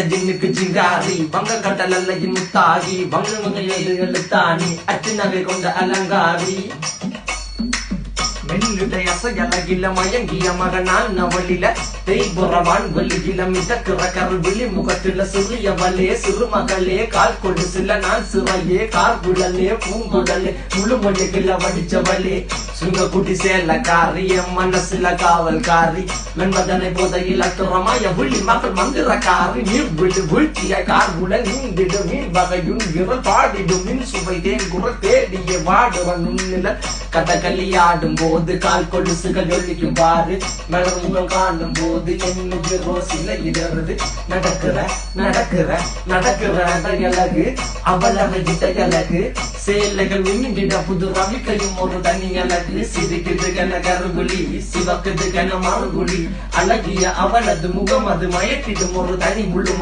ஜின்னுக்கு ஜிங்காரி வங்க கடலல்ல முத்தாகி வங்க எழுத்தாணி அச்சு நகை கொண்ட அலங்காரி மெல்லுடைய அசையலகில மயங்கிய மகனான் நவளில தேய்புறவான் வெளியில மிதக்கிற கருவிழி முகத்தில சிறியவளே சிறுமகளே கால் கொடு சில நான் சிறையே கார்குழலே பூங்குடலே முழுமொழிகள வடிச்சவளே சுங்க குட்டி சேலக்காரி என் மனசுல காவல்காரி மென்பதனை போதையில் அத்துறமாய விழி மகள் மந்திரக்காரி நீர் விழு வீழ்ச்சிய கார்குழல் நீந்திடு மீன் வகையுன் விரல் பாடிடும் மின் சுவை தேன் குரல் தேடிய வாடுவன் உன்னில கதகளியாடும் போது கால் கொலுசுகள் ஒழிக்கும் பாரு மலர் முகம் காணும் போது என்னுடைய ரோசில இடருது நடக்கிற நடக்கிற நடக்கிற அழகு அவளகிட்ட அழகு சேலைகள் விண்ணிட புது ரவிக்கையும் ஒரு தனி அழகு சிரிக்குது கன கருகுலி சிவக்குது கன மறுகுலி அழகிய அவளது முகம் அது மயக்கிடும் ஒரு தனி முழு